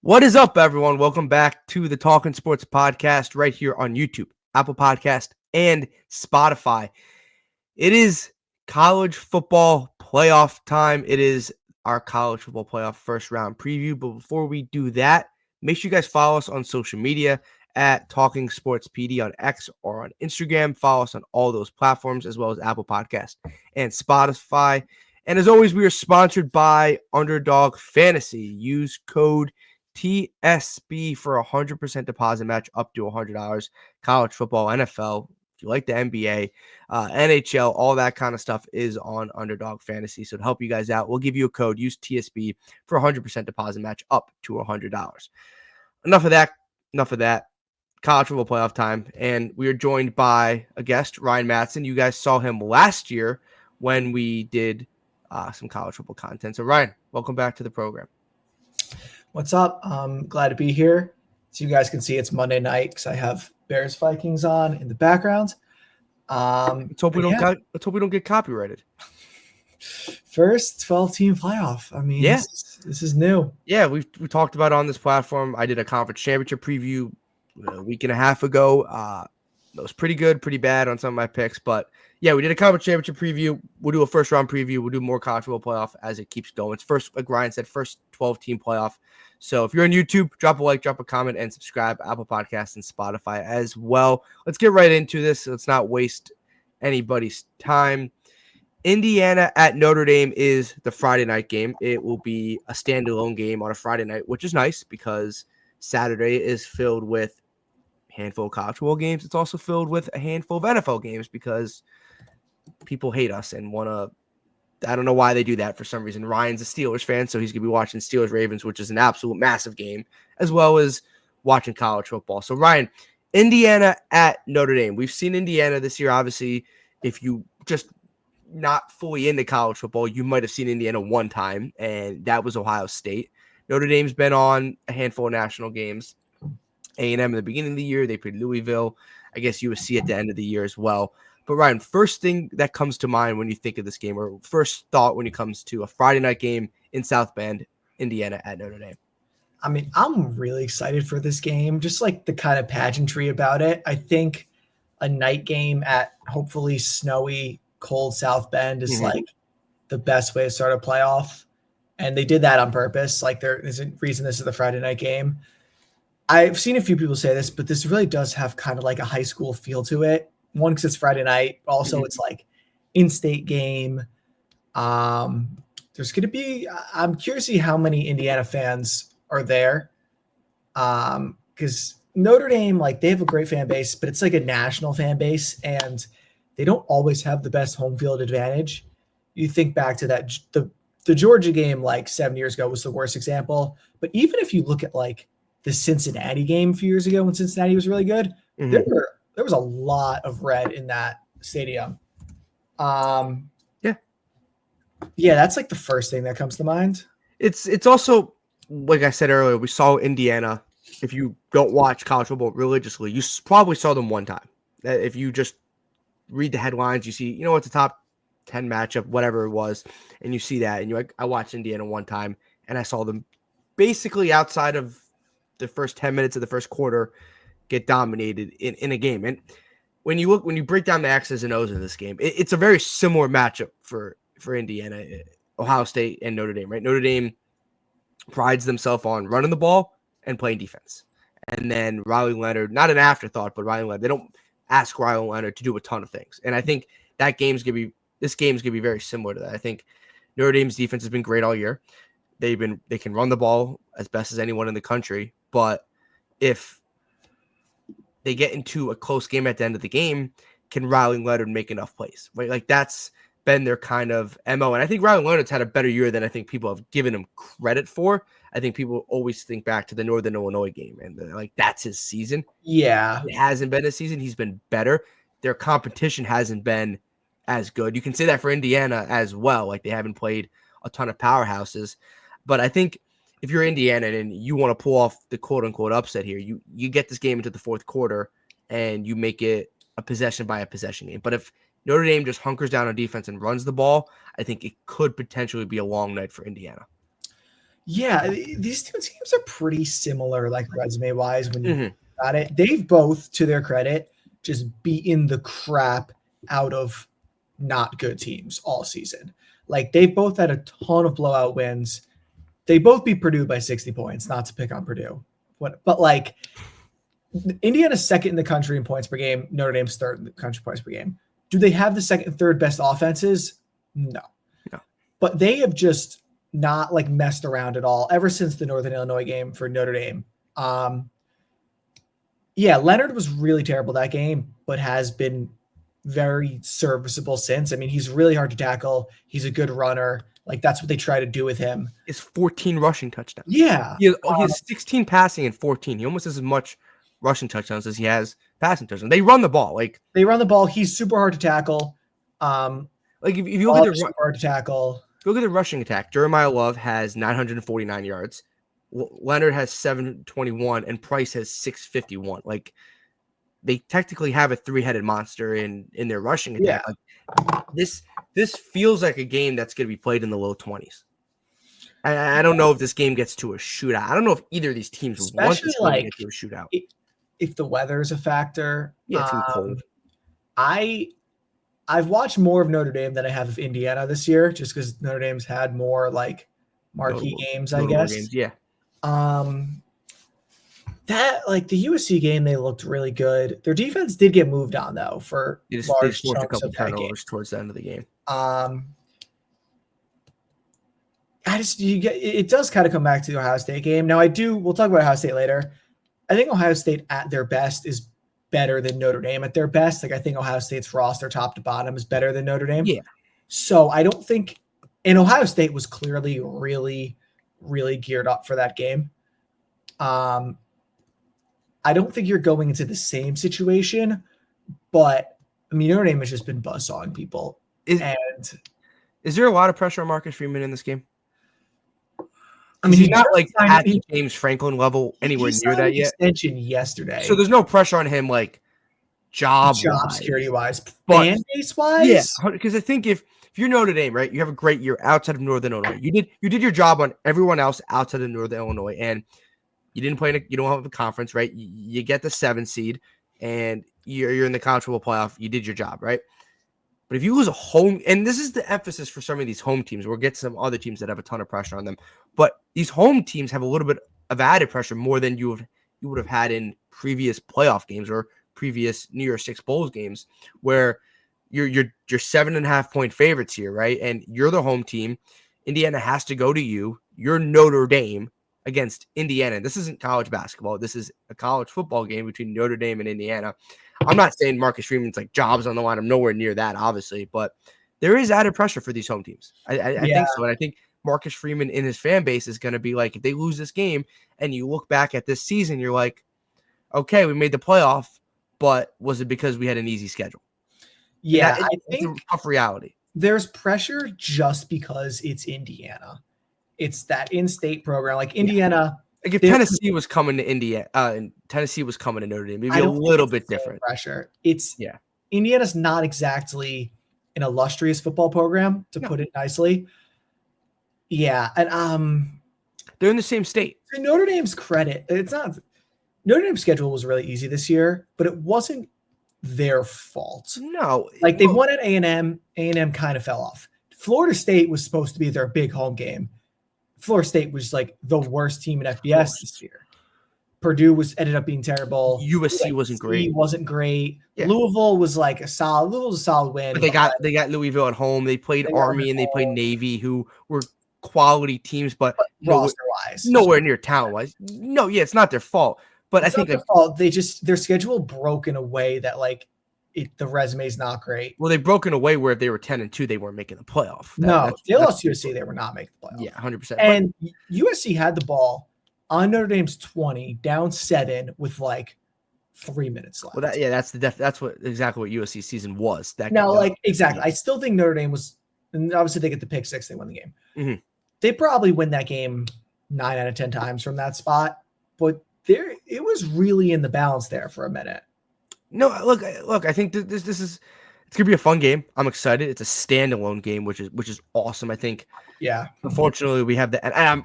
What is up, everyone? Welcome back to the Talking Sports Podcast right here on YouTube, Apple Podcast, and Spotify. It is college football playoff time. It is our college football playoff first round preview. But before we do that, make sure you guys follow us on social media at Talking Sports PD on X or on Instagram. Follow us on all those platforms as well as Apple Podcast and Spotify. And as always, we are sponsored by Underdog Fantasy. Use code TSB for 100% deposit match up to $100. College football, NFL, if you like the NBA, NHL, all that kind of stuff is on Underdog Fantasy. So to help you guys out, we'll give you a code. Use TSB for 100% deposit match up to $100. Enough of that. College football playoff time. And we are joined by a guest, Ryan Matson. You guys saw him last year when we did some college football content. So Ryan, welcome back to the program. What's up? I'm glad to be here. So you guys can see it's Monday night because I have Bears Vikings on in the background. Let's hope we don't get copyrighted. First 12-team playoff. I mean, yeah. This is new. Yeah, we talked about it on this platform. I did a conference championship preview a week and a half ago. That was pretty good, pretty bad on some of my picks. But yeah, we did a conference championship preview. We'll do a first round preview. We'll do more college football playoff as it keeps going. It's first, like Ryan said, first 12-team playoff. So if you're on YouTube, drop a like, drop a comment, and subscribe. Apple Podcasts and Spotify as well. Let's get right into this. Let's not waste anybody's time. Indiana at Notre Dame is the Friday night game. It will be a standalone game on a Friday night, which is nice because Saturday is filled with a handful of college football games. It's also filled with a handful of NFL games because people hate us and want to. I don't know why they do that for some reason. Ryan's a Steelers fan, so he's going to be watching Steelers-Ravens, which is an absolute massive game, as well as watching college football. So, Ryan, Indiana at Notre Dame. We've seen Indiana this year. Obviously, if you just not fully into college football, you might have seen Indiana one time, and that was Ohio State. Notre Dame's been on a handful of national games. A&M in the beginning of the year, they played Louisville. I guess USC at the end of the year as well. But Ryan, first thing that comes to mind when you think of this game, or first thought when it comes to a Friday night game in South Bend, Indiana at Notre Dame? I mean, I'm really excited for this game, just like the kind of pageantry about it. I think a night game at hopefully snowy, cold South Bend is like the best way to start a playoff. And they did that on purpose. Like there is a reason this is the Friday night game. I've seen a few people say this, but this really does have kind of like a high school feel to it. One, because it's Friday night. Also, it's like in-state game. There's going to be – I'm curious to see how many Indiana fans are there because Notre Dame, like they have a great fan base, but it's like a national fan base, and they don't always have the best home field advantage. You think back to that the Georgia game like 7 years ago was the worst example. But even if you look at like the Cincinnati game a few years ago when Cincinnati was really good, there was a lot of red in that stadium. Yeah, that's like the first thing that comes to mind. It's also, like I said earlier, we saw Indiana. If you don't watch college football religiously, you probably saw them one time. If you just read the headlines, you see, it's a top 10 matchup, whatever it was, and you see that, and you're like, I watched Indiana one time, and I saw them basically outside of the first 10 minutes of the first quarter get dominated in a game. And when you break down the X's and O's of this game, it's a very similar matchup for Indiana, Ohio State, and Notre Dame, right? Notre Dame prides themselves on running the ball and playing defense. And then Riley Leonard, not an afterthought, but Riley Leonard, they don't ask Riley Leonard to do a ton of things. And I think this game's going to be very similar to that. I think Notre Dame's defense has been great all year. They can run the ball as best as anyone in the country, but if they get into a close game at the end of the game, can Riley Leonard make enough plays? Right? Like that's been their kind of MO. And I think Riley Leonard's had a better year than I think people have given him credit for. I think people always think back to the Northern Illinois game and like that's his season. Yeah. It hasn't been his season. He's been better. Their competition hasn't been as good. You can say that for Indiana as well. Like they haven't played a ton of powerhouses. But I think if you're Indiana and you want to pull off the quote-unquote upset here, you get this game into the fourth quarter and you make it a possession-by-possession game. But if Notre Dame just hunkers down on defense and runs the ball, I think it could potentially be a long night for Indiana. Yeah, these two teams are pretty similar, like resume wise. When you Mhm. think about it, they've both, to their credit, just beaten the crap out of not good teams all season. Like they've both had a ton of blowout wins. They both beat Purdue by 60 points. Not to pick on Purdue, but like Indiana's second in the country in points per game. Notre Dame's third in the country points per game. Do they have the second and third best offenses? No. But they have just not like messed around at all ever since the Northern Illinois game for Notre Dame. Yeah, Leonard was really terrible that game, but has been very serviceable since. I mean, he's really hard to tackle. He's a good runner. Like that's what they try to do with him. Is 14 rushing touchdowns. Yeah. He has 16 passing and 14. He almost has as much rushing touchdowns as he has passing touchdowns. They run the ball. Like they run the ball. He's super hard to tackle. Like if you look at the hard to tackle. Look at the rushing attack. Jeremiah Love has 949 yards. Leonard has 721 and Price has 651. Like they technically have a three-headed monster in their rushing attack. Yeah. Like this feels like a game that's going to be played in the low 20s. I don't know if this game gets to a shootout. I don't know if either of these teams want this game to get to a shootout. If the weather is a factor. Yeah, it's cold. I've watched more of Notre Dame than I have of Indiana this year, just because Notre Dame's had more like marquee games, I guess. Games, yeah. That like the USC game, they looked really good. Their defense did get moved on though for large forced a chunks couple of that game. turnovers towards the end of the game. It does kind of come back to the Ohio State game. Now we'll talk about Ohio State later. I think Ohio State at their best is better than Notre Dame at their best. Like I think Ohio State's roster top to bottom is better than Notre Dame. Yeah. So I don't think, and Ohio State was clearly really, really geared up for that game. I don't think you're going into the same situation, but I mean, Notre Dame has just been buzzsawing people. Is there a lot of pressure on Marcus Freeman in this game? I mean, he's not like at the James Franklin level anywhere near that yet. Extension yesterday, so there's no pressure on him, like job security wise, fan base wise. Yeah, because I think if you're Notre Dame, right, you have a great year outside of Northern Illinois. You did your job on everyone else outside of Northern Illinois, and you didn't play. You don't have a conference, right? You get the 7th seed, and you're in the college football playoff. You did your job, right? But if you lose a home, and this is the emphasis for some of these home teams, we'll get to some other teams that have a ton of pressure on them. But these home teams have a little bit of added pressure more than you would have had in previous playoff games or previous New Year's Six Bowls games, where you're 7.5 point favorites here, right? And you're the home team. Indiana has to go to you. You're Notre Dame against Indiana. This isn't college basketball. This is a college football game between Notre Dame and Indiana. I'm not saying Marcus Freeman's like jobs on the line. I'm nowhere near that, obviously, but there is added pressure for these home teams. I think so. And I think Marcus Freeman in his fan base is going to be like, if they lose this game and you look back at this season, you're like, okay, we made the playoff, but was it because we had an easy schedule? Yeah, I think it's a tough reality. There's pressure just because it's Indiana. It's that in-state program. Like Indiana. Like if Tennessee was coming to Indiana and Tennessee was coming to Notre Dame, it'd be a little bit different. Pressure. Indiana's not exactly an illustrious football program, to put it nicely. Yeah, and they're in the same state. To Notre Dame's credit, it's not. Notre Dame's schedule was really easy this year, but it wasn't their fault. No, like they won at A&M. A&M kind of fell off. Florida State was supposed to be their big home game. Florida State was like the worst team in FBS this year. Purdue ended up being terrible. USC wasn't great. Yeah. Louisville was like a solid win. But they got Louisville at home. They played Army and they played Navy, who were quality teams, but roster-wise, nowhere near talent-wise. No, it's not their fault. But I think their fault. Their schedule broke in a way that the resume is not great. Well, they broke in a way where if they were 10-2, they weren't making the playoff. They lost to USC. They were not making the playoff. Yeah, 100%. And USC had the ball on Notre Dame's 20, down 7 with 3 minutes left. Well, that's exactly what USC season was. Exactly. I still think Notre Dame was, and obviously they get the pick 6, they win the game. Mm-hmm. They probably win that game 9 out of 10 times from that spot, but it was really in the balance there for a minute. No, look. I think this is It's gonna be a fun game. I'm excited. It's a standalone game, which is awesome. I think. Yeah. Unfortunately, we have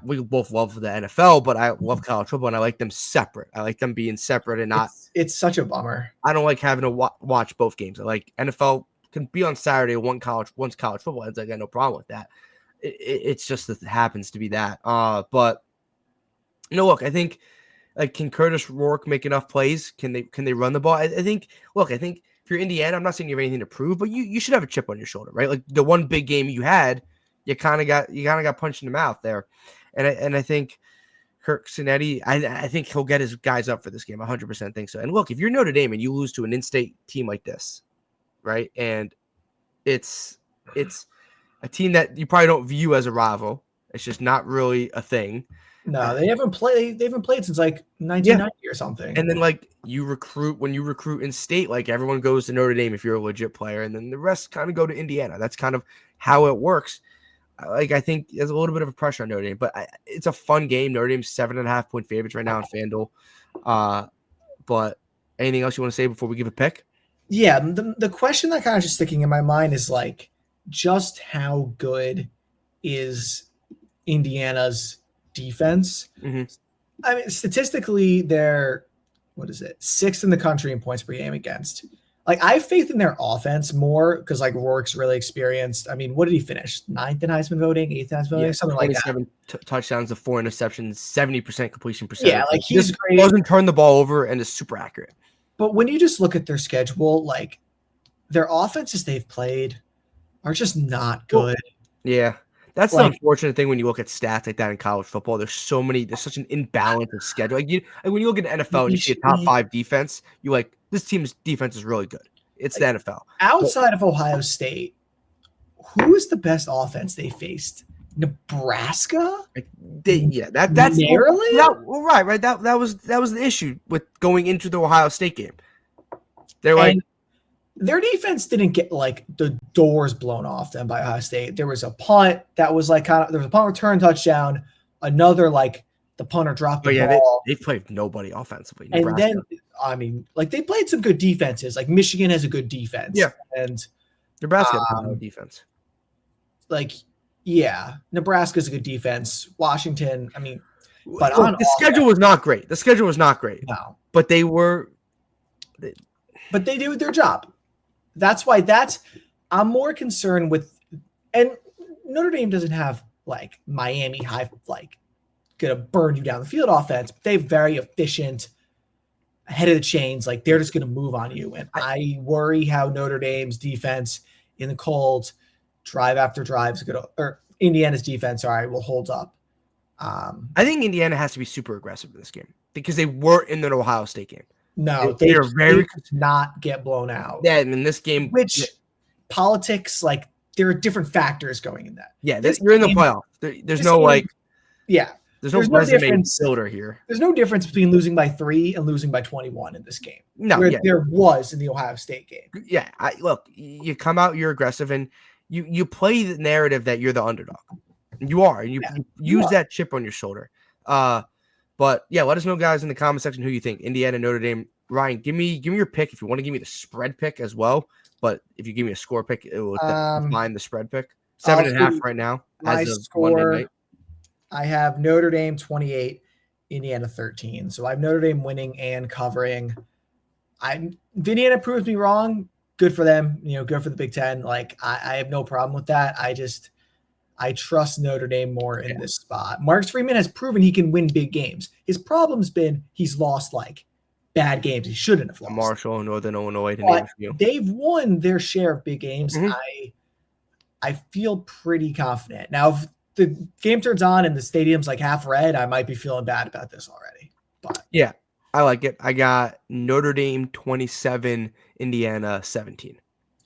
we both love the NFL, but I love college football, and I like them separate. I like them being separate and not. It's such a bummer. I don't like having to watch both games. I like NFL can be on Saturday. Once college football ends, I got no problem with that. It's just that it happens to be that. But look, I think can Curtis Rourke make enough plays? Can they run the ball? I think. Look, I think if you're Indiana, I'm not saying you have anything to prove, but you should have a chip on your shoulder, right? Like the one big game you had, you kind of got punched in the mouth there, and I think Kirk Cinetti, I think he'll get his guys up for this game. 100% think so. And look, if you're Notre Dame and you lose to an in-state team like this, right, and it's a team that you probably don't view as a rival. It's just not really a thing. No, they haven't played since like 1990 or something. And then when you recruit in state, like everyone goes to Notre Dame if you're a legit player, and then the rest kind of go to Indiana. That's kind of how it works. I think there's a little bit of a pressure on Notre Dame, but it's a fun game. Notre Dame's 7.5-point favorites right now on FanDuel. But anything else you want to say before we give a pick? Yeah, the question that kind of just sticking in my mind is just how good is Indiana's defense? Mm-hmm. I mean, statistically, they're sixth in the country in points per game against. I have faith in their offense more because Rourke's really experienced. I mean, what did he finish? 9th in Heisman voting, 8th in Heisman voting, something like that. 27 touchdowns to 4 interceptions, 70% completion percentage. Yeah, he's great. Doesn't turn the ball over and is super accurate. But when you just look at their schedule, their offenses they've played are just not good. Yeah. That's the unfortunate thing when you look at stats like that in college football. There's such an imbalance of schedule. When you look at the NFL and you see a top 5 defense, you this team's defense is really good. It's the NFL. Outside of Ohio State, who is the best offense they faced? Nebraska? That's Maryland? Right. That was the issue with going into the Ohio State game. They're their defense didn't get the doors blown off them by Ohio State. There was a punt that was there was a punt return touchdown, another the punter dropped the ball. They played nobody offensively. Nebraska. And then they played some good defenses. Michigan has a good defense. Yeah. And Nebraska has a defense. Nebraska's a good defense. Washington, but the schedule was not great. No. But they did their job. That's why I'm more concerned with, and Notre Dame doesn't have Miami high, gonna burn you down the field offense. But they're very efficient, ahead of the chains. They're just gonna move on you. And I worry how Notre Dame's defense in the cold, drive after drive is or Indiana's defense, will hold up. I think Indiana has to be super aggressive in this game because they were in the Ohio State game. No, they are very not get blown out. Yeah, and in this game, which politics, there are different factors going in that. Yeah, you're in the playoff. There's no game, there's no resume builder here. There's no difference between losing by 3 and losing by 21 in this game. No, there was in the Ohio State game. Yeah, look, you come out, you're aggressive, and you play the narrative that you're the underdog. You are, and you use that chip on your shoulder. But let us know, guys, in the comment section who you think. Indiana, Notre Dame. Ryan, give me your pick if you want to give me the spread pick as well. But if you give me a score pick, it will define the spread pick. 7.5 right now. My score, I have Notre Dame 28, Indiana 13. So I have Notre Dame winning and covering. Indiana proves me wrong. Good for them. Good for the Big Ten. I have no problem with that. I trust Notre Dame more in this spot. Marcus Freeman has proven he can win big games. His problem's been he's lost bad games he shouldn't have lost. Marshall, Northern Illinois, to name a few. They've won their share of big games. Mm-hmm. I feel pretty confident. Now, if the game turns on and the stadium's half red, I might be feeling bad about this already. But yeah, I like it. I got Notre Dame 27, Indiana 17.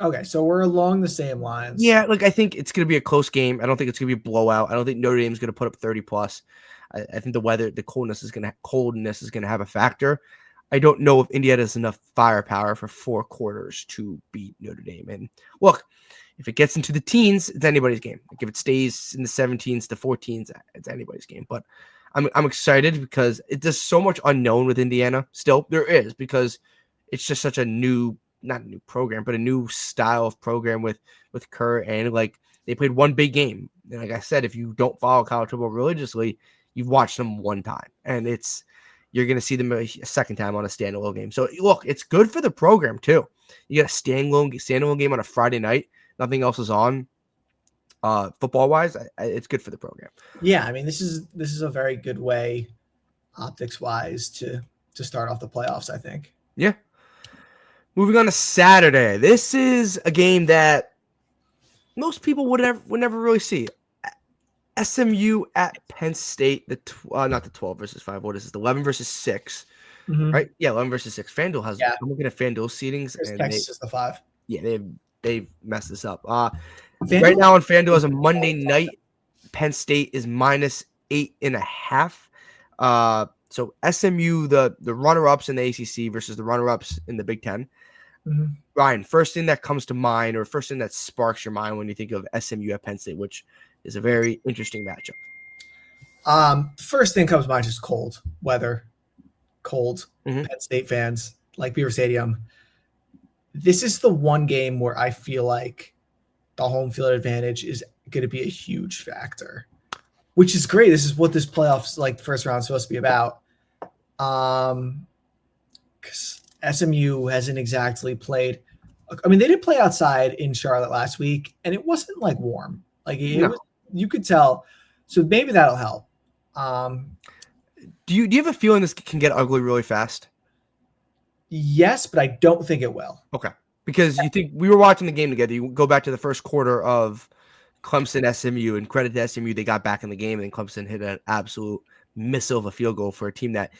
Okay, so we're along the same lines. Yeah, I think it's going to be a close game. I don't think it's going to be a blowout. I don't think Notre Dame's going to put up 30 plus. I think the coldness is going to have a factor. I don't know if Indiana has enough firepower for 4 quarters to beat Notre Dame. And look, if it gets into the teens, it's anybody's game. If it stays in the 17s to 14s, it's anybody's game. But I'm excited because there's so much unknown with Indiana. Still, there is, because it's just such a new not a new program, but a new style of program with Kurt, and like they played one big game. And like I said, if you don't follow college football religiously, you've watched them one time, and you're going to see them a second time on a standalone game. So look, it's good for the program too. You got a standalone game on a Friday night. Nothing else is on. Football wise, it's good for the program. Yeah, I mean, this is a very good way, optics wise, to start off the playoffs, I think. Yeah. Moving on to Saturday. This is a game that most people would never really see. SMU at Penn State, not the 12 versus 5. What is this? The 11 versus 6. Mm-hmm. Right? Yeah, 11 versus 6. FanDuel has. Yeah. I'm looking at FanDuel seedings, and Texas is the 5. Yeah, they've messed this up. Right now on FanDuel is a Monday night. Penn State is -8.5. So SMU, the runner-ups in the ACC versus the runner-ups in the Big Ten. Mm-hmm. Ryan, first thing that comes to mind, or first thing that sparks your mind when you think of SMU at Penn State, which is a very interesting matchup. First thing comes to mind is cold weather, cold. Mm-hmm. Penn State fans like Beaver Stadium. This is the one game where I feel like the home field advantage is going to be a huge factor, which is great. This is what this playoffs, like first round, is supposed to be about. Because SMU hasn't exactly played. I mean, they did play outside in Charlotte last week, and it wasn't like warm. Like you could tell. So maybe that'll help. Do you have a feeling this can get ugly really fast? Yes, but I don't think it will. Okay. Because you think we were watching the game together. You go back to the first quarter of Clemson SMU, and credit to SMU, they got back in the game, and Clemson hit an absolute missile of a field goal for a team that,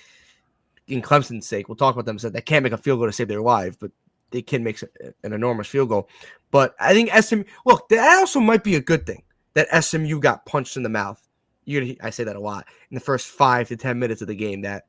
in Clemson's sake, we'll talk about them, said they can't make a field goal to save their life, but they can make an enormous field goal. But I think SMU, look, that also might be a good thing that SMU got punched in the mouth. I say that a lot in the first 5 to 10 minutes of the game, that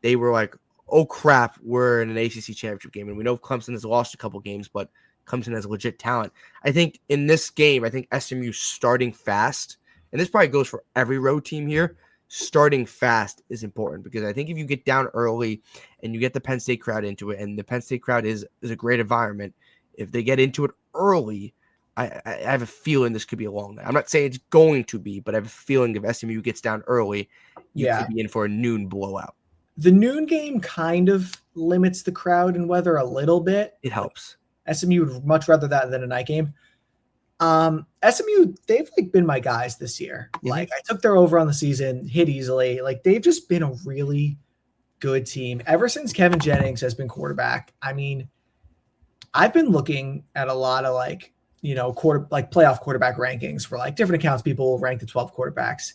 they were like, oh crap, we're in an ACC championship game. And we know Clemson has lost a couple games, but Clemson has legit talent. I think in this game, I think SMU starting fast, and this probably goes for every road team here, starting fast is important, because I think if you get down early and you get the Penn State crowd into it, and the Penn State crowd is a great environment, if they get into it early, I have a feeling this could be a long night. I'm not saying it's going to be, but I have a feeling if SMU gets down early, you could be in for a noon blowout. The noon game kind of limits the crowd and weather a little bit. It helps. SMU would much rather that than a night game. SMU, they've been my guys this year. Mm-hmm. I took their over on the season, hit easily. They've just been a really good team ever since Kevin Jennings has been quarterback. I mean, I've been looking at a lot of playoff quarterback rankings where different accounts people will rank the 12 quarterbacks.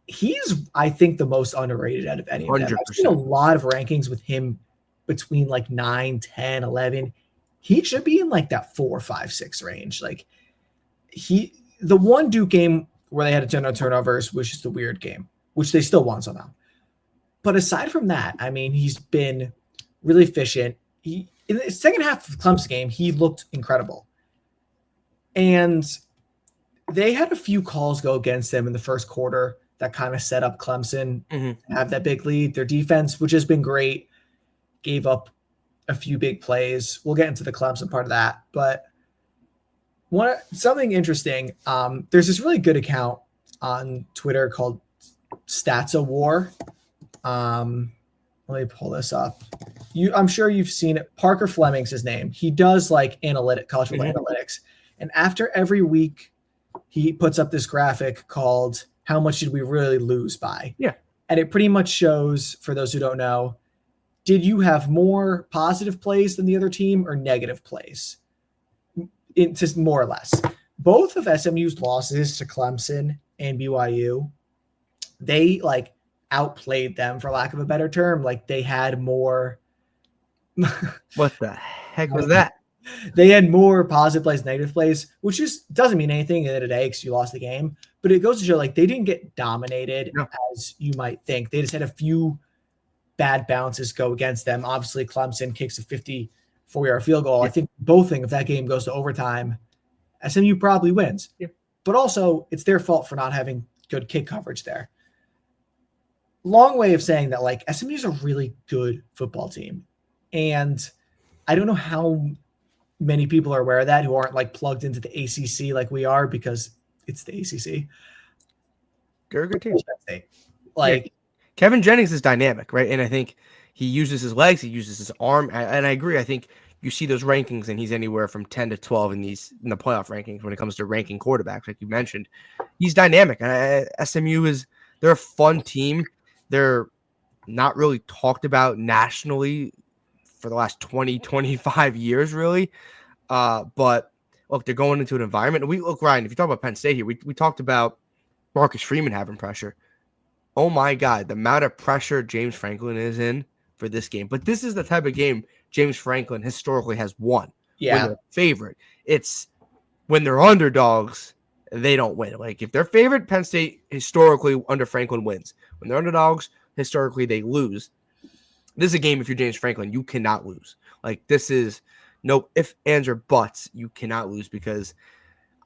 He's, I think, the most underrated out of any of them. 100%. I've seen a lot of rankings with him between 9, 10, 11. He should be in that 4, 5, 6 range. The one Duke game where they had a ton of turnovers, which is the weird game, which they still won somehow. But aside from that, I mean, he's been really efficient. In the second half of the Clemson game, he looked incredible. And they had a few calls go against them in the first quarter that kind of set up Clemson to have that big lead. Their defense, which has been great, gave up a few big plays. We'll get into the Clemson part of that. But something interesting, there's this really good account on Twitter called Stats of War. Let me pull this up. I'm sure you've seen it. Parker Fleming's his name. He does college football analytics. And after every week, he puts up this graphic called "How much did we really lose by?" Yeah. And it pretty much shows, for those who don't know, did you have more positive plays than the other team or negative plays? Just more or less. Both of SMU's losses to Clemson and BYU, they outplayed them, for lack of a better term. They had more. What the heck was that? They had more positive plays, negative plays, which just doesn't mean anything in the day because you lost the game. But it goes to show they didn't get dominated as you might think. They just had a few bad bounces go against them. Obviously, Clemson kicks a 54-yard field goal. Yeah. I think both think if that game goes to overtime, SMU probably wins. Yeah. But also, it's their fault for not having good kick coverage there. Long way of saying that SMU is a really good football team. And I don't know how many people are aware of that who aren't like plugged into the ACC like we are, because it's the ACC. They're a good team. Yeah, Like, Kevin Jennings is dynamic, right? And I think he uses his legs, he uses his arm, and I agree. I think you see those rankings, and he's anywhere from 10 to 12 in the playoff rankings when it comes to ranking quarterbacks, like you mentioned. He's dynamic, and SMU they're a fun team. They're not really talked about nationally for the last 20, 25 years, really. But look, they're going into an environment. And Ryan, if you talk about Penn State here, we talked about Marcus Freeman having pressure. Oh my God, the amount of pressure James Franklin is in for this game. But this is the type of game James Franklin historically has won. yeah, When they're favorite. It's when they're underdogs, they don't win. Like if they're favorite, Penn State historically under Franklin wins. When they're underdogs, historically they lose. This is a game, if you're James Franklin, you cannot lose. Like this is no ifs, ands, or buts. You cannot lose because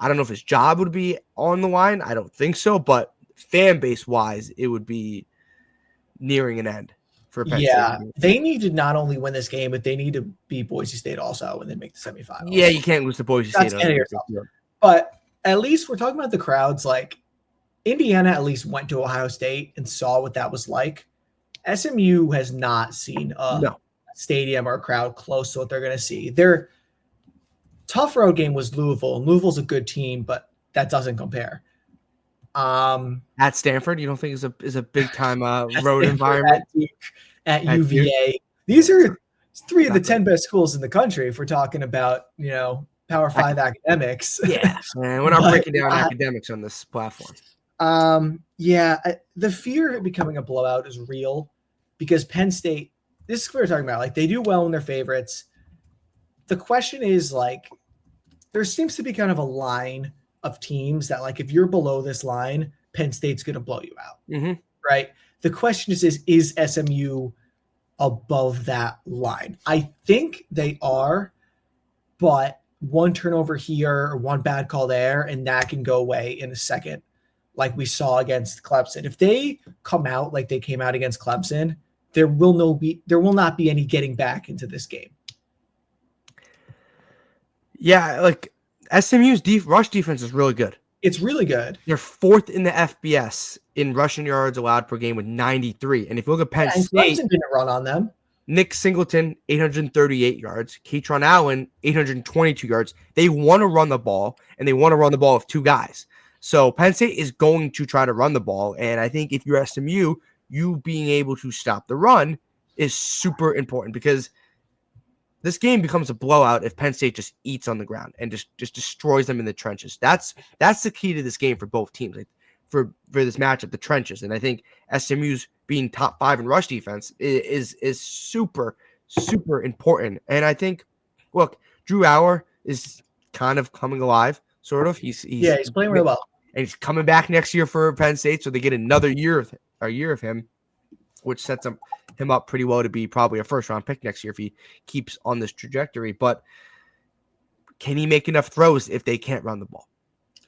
I don't know if his job would be on the line. I don't think so, but fan base wise, it would be nearing an end for Penn State. Yeah, they need to not only win this game, but they need to beat Boise State also and then make the semifinals. Yeah, you can't lose to Boise State. But at least we're talking about the crowds. Like Indiana at least went to Ohio State and saw what that was like. SMU has not seen a stadium or a crowd close to what they're going to see. Their tough road game was Louisville, and Louisville's a good team, but that doesn't compare. At Stanford, you don't think is a big time road environment? At UVA. Duke. These are three of the 10 best schools in the country if we're talking about, Power 5 academics. Yeah, man, we're not breaking down academics on this platform. The fear of becoming a blowout is real because Penn State, this is what we're talking about. Like they do well when they're favorites. The question is like, there seems to be kind of a line of teams that like, if you're below this line, Penn State's going to blow you out. Mm-hmm. Right. The question is SMU above that line? I think they are, but one turnover here or one bad call there, and that can go away in a second. Like we saw against Clemson. If they come out like they came out against Clemson, there will not be any getting back into this game. Yeah, like SMU's rush defense is really good. It's really good. They're fourth in the FBS in rushing yards allowed per game with 93. And if you look at Penn State, Clemson didn't run on them. Nick Singleton, 838 yards. Keatron Allen, 822 yards. They want to run the ball, and they want to run the ball with two guys. So Penn State is going to try to run the ball. And I think if you're SMU, you being able to stop the run is super important because this game becomes a blowout if Penn State just eats on the ground and just destroys them in the trenches. That's the key to this game for both teams, like for this matchup, the trenches. And I think SMU's being top 5 in rush defense is super, super important. And I think, look, Drew Auer is kind of coming alive, sort of. He's playing really well. And he's coming back next year for Penn State, so they get another year of him, which sets him up pretty well to be probably a first-round pick next year if he keeps on this trajectory. But can he make enough throws if they can't run the ball?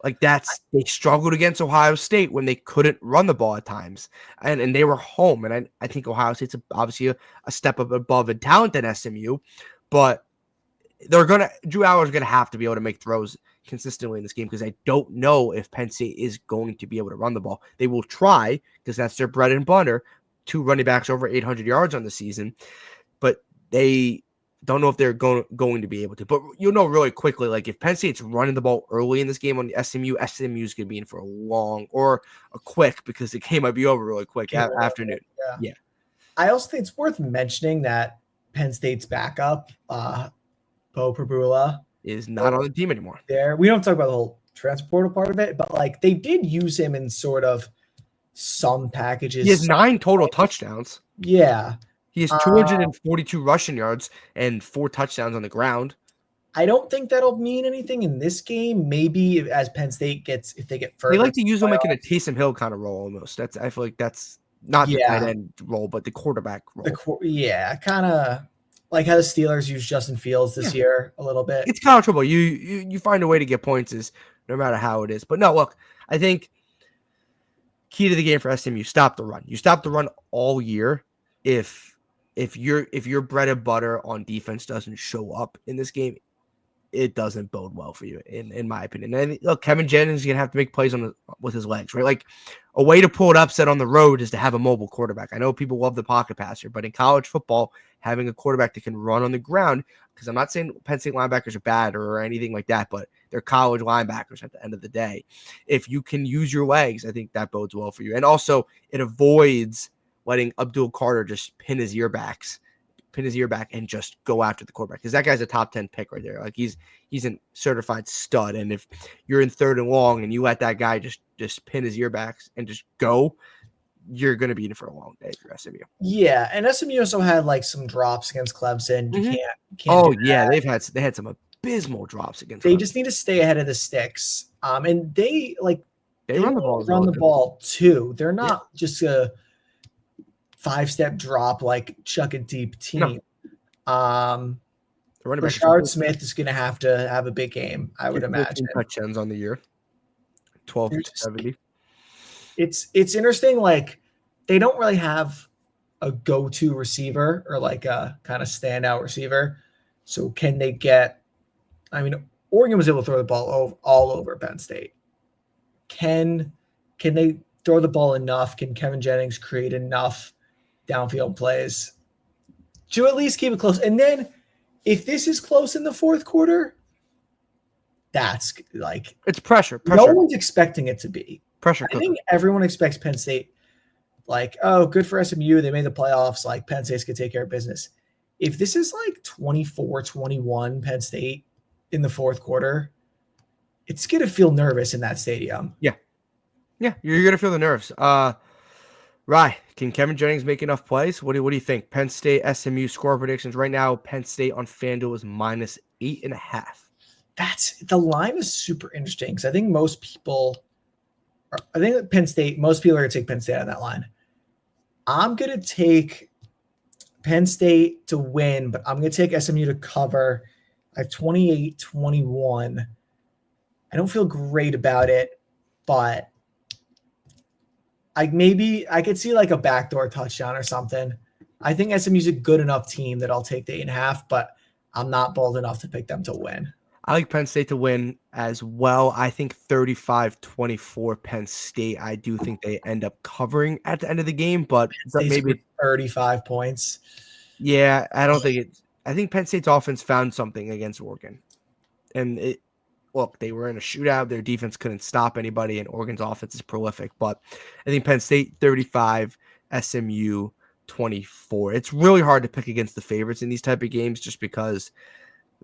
Like they struggled against Ohio State when they couldn't run the ball at times, and they were home. And I think Ohio State's obviously a step up above in talent than SMU, but Drew Auer is gonna have to be able to make throws consistently in this game because I don't know if Penn State is going to be able to run the ball. They will try because that's their bread and butter. 2 running backs over 800 yards on the season, but they don't know if they're going to be able to. But you'll know really quickly, like if Penn State's running the ball early in this game on the SMU is going to be in for a long or a quick because the game might be over really quick afternoon. Yeah. I also think it's worth mentioning that Penn State's backup, Bo Prabula, is not on the team anymore. We don't talk about the whole transfer portal part of it, but like they did use him in sort of some packages. He has 9 total touchdowns. Yeah. He has 242 rushing yards and 4 touchdowns on the ground. I don't think that'll mean anything in this game. Maybe as Penn State if they get further. They like to use him like in a Taysom Hill kind of role almost. I feel like that's not the tight end role, but the quarterback role. Kind of like how the Steelers use Justin Fields this year a little bit. It's kind of trouble. You find a way to get points no matter how it is. But no, look, I think key to the game for SMU, stop the run. You stop the run all year if if your bread and butter on defense doesn't show up in this game, it doesn't bode well for you, in my opinion. And look, Kevin Jennings is gonna have to make plays with his legs, right? Like a way to pull an upset on the road is to have a mobile quarterback. I know people love the pocket passer, but in college football, having a quarterback that can run on the ground, because I'm not saying Penn State linebackers are bad or anything like that, but they're college linebackers at the end of the day. If you can use your legs, I think that bodes well for you. And also, it avoids letting Abdul Carter just pin his ear back and just go after the quarterback, because that guy's a top 10 pick right there. Like he's a certified stud. And if you're in 3rd and long and you let that guy just pin his ear backs and just go, you're going to be in for a long day for SMU. Yeah, and SMU also had like some drops against Clemson. You can't. Oh yeah, they had some abysmal drops against. They Clemson. just need to stay ahead of the sticks. And they run the ball. Run the ball too. They're not just a 5-step drop like chuck a deep team. No. Rashard Smith is going to have a big game, I would imagine. Touchdowns on the year, 1270. It's interesting. Like they don't really have a go-to receiver or like a kind of standout receiver. So can they get? I mean, Oregon was able to throw the ball all over Penn State. Can they throw the ball enough? Can Kevin Jennings create enough downfield plays to at least keep it close? And then if this is close in the 4th quarter, that's like it's pressure. No one's expecting it to be. Pressure. I think everyone expects Penn State, like, oh, good for SMU. They made the playoffs. Like Penn State's going to take care of business. If this is like 24-21 Penn State in the 4th quarter, it's going to feel nervous in that stadium. Yeah. Yeah. You're going to feel the nerves. Right. Can Kevin Jennings make enough plays? What do you think? Penn State, SMU score predictions right now. Penn State on FanDuel is -8.5. The line is super interesting because I think that Penn State, most people are going to take Penn State on that line. I'm going to take Penn State to win, but I'm going to take SMU to cover. I have 28-21. I don't feel great about it, but I could see like a backdoor touchdown or something. I think SMU's a good enough team that I'll take the 8.5, but I'm not bold enough to pick them to win. I like Penn State to win as well. I think 35-24 Penn State. I do think they end up covering at the end of the game, but maybe 35 points. Yeah, I don't think it. I think Penn State's offense found something against Oregon. And look, they were in a shootout. Their defense couldn't stop anybody, and Oregon's offense is prolific. But I think Penn State 35, SMU 24. It's really hard to pick against the favorites in these type of games just because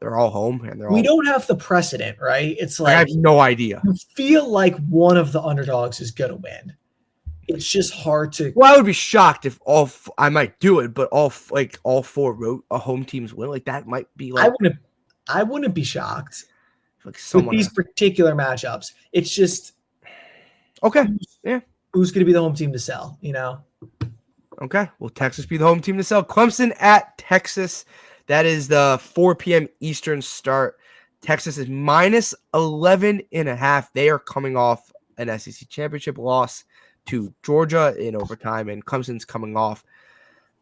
they're all home and we don't have the precedent, right? It's like I have no idea. You feel like one of the underdogs is going to win. It's just hard to. Well, I would be shocked if I might do it, but all 4 home teams win. Like that might be like I wouldn't be shocked like with these particular matchups. It's just okay. Who's going to be the home team to sell? Okay. Will Texas be the home team to sell? Clemson at Texas. That is the 4 p.m. Eastern start. Texas is -11.5. They are coming off an SEC championship loss to Georgia in overtime, and Clemson's coming off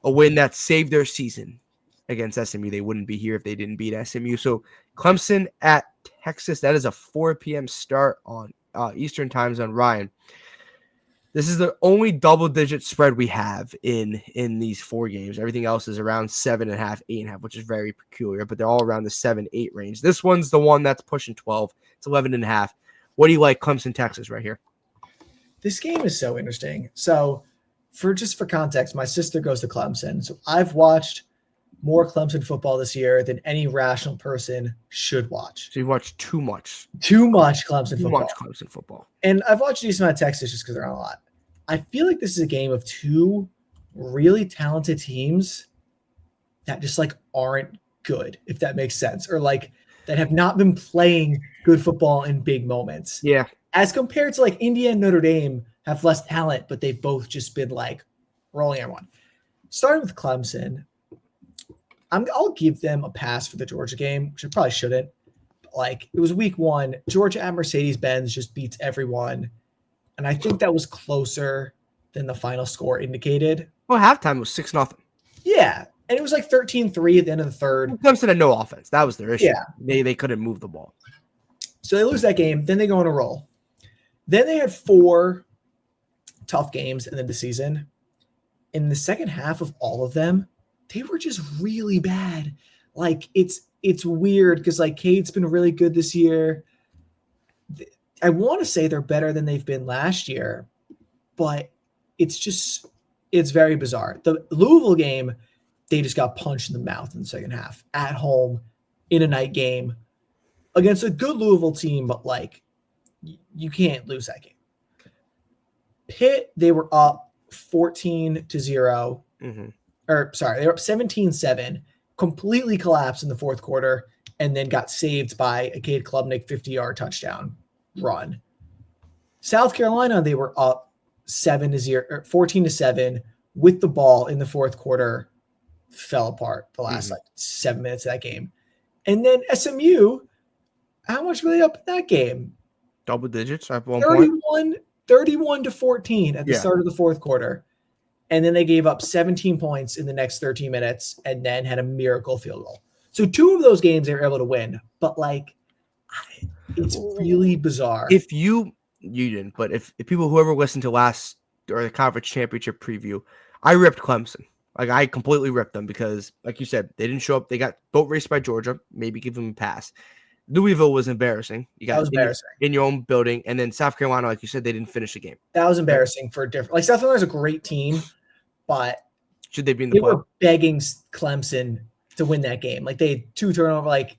a win that saved their season against SMU. They wouldn't be here if they didn't beat SMU. So Clemson at Texas, that is a 4 p.m. start on Eastern time zone. Ryan, this is the only double-digit spread we have in these 4 games. Everything else is around 7.5, 8.5, which is very peculiar, but they're all around the 7-8 range. This one's the one that's pushing 12. It's 11.5. What do you like, Clemson, Texas, right here? This game is so interesting. So, for context, my sister goes to Clemson, so I've watched more Clemson football this year than any rational person should watch. So you've watched too much. Too much Clemson too football. Much Clemson football. And I've watched a decent amount of Texas just because they're on a lot. I feel like this is a game of 2 really talented teams that just like aren't good, if that makes sense, or like that have not been playing good football in big moments. Yeah. As compared to like India and Notre Dame have less talent, but they've both just been like rolling everyone. Starting with Clemson, I'll give them a pass for the Georgia game, which I probably shouldn't. Like it was week 1. Georgia at Mercedes-Benz just beats everyone. And I think that was closer than the final score indicated. Well, halftime was 6-0. Yeah. And it was like 13-3 at the end of the third. Clemson had no offense. That was their issue. Yeah. They couldn't move the ball. So they lose that game. Then they go on a roll. Then they had 4 tough games in the season. In the second half of all of them, they were just really bad. Like, it's weird because, like, Cade's been really good this year. I want to say they're better than they've been last year, but it's very bizarre. The Louisville game, they just got punched in the mouth in the second half at home in a night game against a good Louisville team, but, like, you can't lose that game. Pitt, they were up 14-0. Mm-hmm. Or, sorry, they were up 17-7, completely collapsed in the fourth quarter, and then got saved by a Cade Klubnik 50-yard touchdown run. South Carolina, they were up 14-7 with the ball in the fourth quarter, fell apart the last like 7 minutes of that game. And then SMU, how much were they up in that game? Double digits at one point. 31-14 at the start of the fourth quarter. And then they gave up 17 points in the next 13 minutes and then had a miracle field goal. So 2 of those games they were able to win. But, like, it's really bizarre. If you didn't, but if people, whoever listened to last or the conference championship preview, I ripped Clemson. Like, I completely ripped them because, like you said, they didn't show up. They got boat raced by Georgia. Maybe give them a pass. Louisville was embarrassing. That was embarrassing. In your own building. And then South Carolina, like you said, they didn't finish the game. That was embarrassing for different. Like, South Carolina's a great team, but should they be in the playoff? They were begging Clemson to win that game. Like, they had 2 turnovers. Like,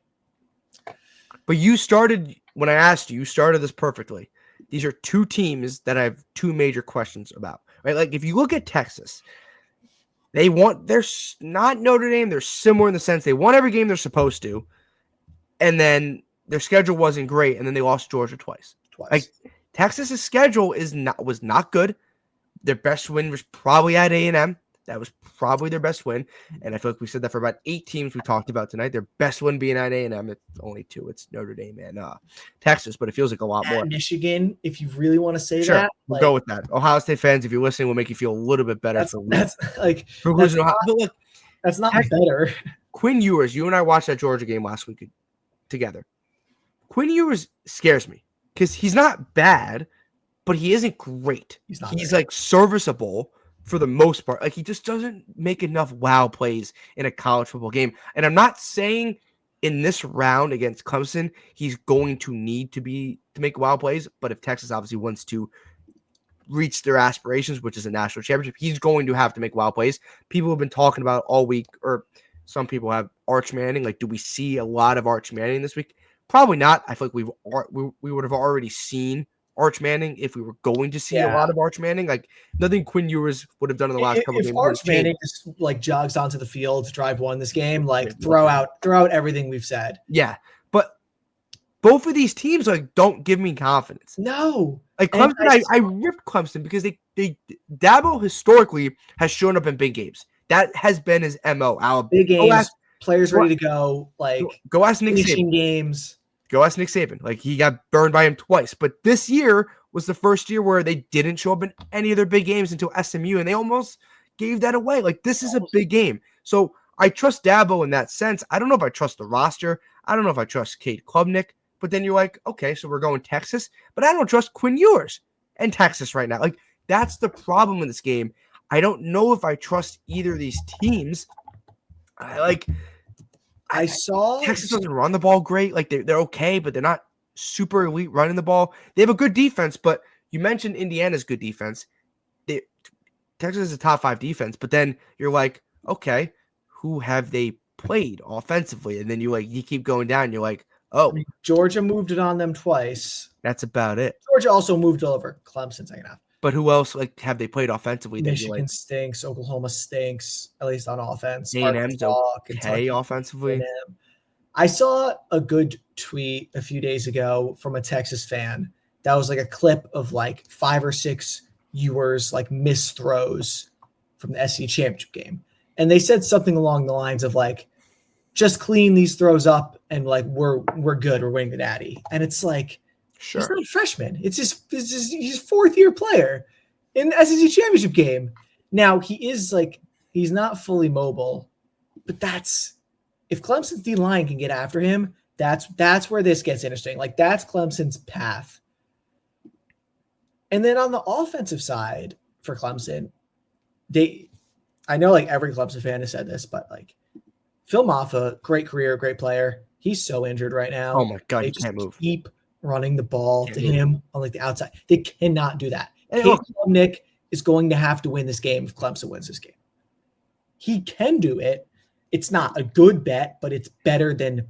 but you started, when I asked you started this perfectly. These are 2 teams that I have 2 major questions about, right? Like, if you look at Texas, they're not Notre Dame. They're similar in the sense they won every game they're supposed to. And then their schedule wasn't great, and then they lost Georgia twice. Like, Texas's schedule was not good. Their best win was probably at A&M. That was probably their best win. And I feel like we said that for about 8 teams we talked about tonight. Their best win being at A&M. It's only 2. It's Notre Dame and Texas, but it feels like a lot more. Michigan, if you really want to say sure, that. We'll go with that. Ohio State fans, if you're listening, will make you feel a little bit better. That's not better. Quinn Ewers, you and I watched that Georgia game last week together. Quinn Ewers scares me because he's not bad, but he isn't great. He's like serviceable for the most part. Like, he just doesn't make enough wow plays in a college football game. And I'm not saying in this round against Clemson he's going to need to make wow plays, but if Texas obviously wants to reach their aspirations, which is a national championship, he's going to have to make wow plays. People have been talking about all week, or some people have Arch Manning. Like, do we see a lot of Arch Manning this week? Probably not. I feel like we would have already seen Arch Manning if we were going to see a lot of Arch Manning. Like, nothing Quinn Ewers would have done in the last couple of games. If Arch Manning just like jogs onto the field to drive one this game, like throw out everything we've said. Yeah, but both of these teams like don't give me confidence. No, like Clemson, I ripped Clemson because they Dabo historically has shown up in big games. That has been his MO. Big games, players ready to go. Like, go ask Nick Saban. Games. Go ask Nick Saban. Like, he got burned by him twice. But this year was the first year where they didn't show up in any of their big games until SMU, and they almost gave that away. Like, this is a big game. So I trust Dabo in that sense. I don't know if I trust the roster. I don't know if I trust Cade Klubnik. But then you're like, okay, so we're going Texas. But I don't trust Quinn Ewers and Texas right now. Like, that's the problem in this game. I don't know if I trust either of these teams. I saw Texas doesn't run the ball great. Like, they're okay, but they're not super elite running the ball. They have a good defense, but you mentioned Indiana's good defense. Texas is a top 5 defense, but then you're like, okay, who have they played offensively? And then you keep going down. You're like, oh, I mean, Georgia moved it on them twice. That's about it. Georgia also moved over Clemson second half. But who else have they played offensively? Michigan stinks. Oklahoma stinks, at least on offense. A&M's okay offensively. A&M. I saw a good tweet a few days ago from a Texas fan that was like a clip of like 5 or 6 Ewers like missed throws from the SEC championship game. And they said something along the lines of like, just clean these throws up and like we're good. We're winning the Natty. And it's like, sure, he's not a freshman. He's 4th-year player in the SEC championship game. Now he is like, he's not fully mobile, But if Clemson's D line can get after him, that's where this gets interesting. Like that's Clemson's path. And then on the offensive side for Clemson, I know like every Clemson fan has said this, but like Phil Maffa, great career, great player. He's so injured right now. Oh my God, they he can't move. Keep running the ball to him on like the outside. They cannot do that. Hey, Klubnik is going to have to win this game if Clemson wins this game. He can do it. It's not a good bet, but it's better than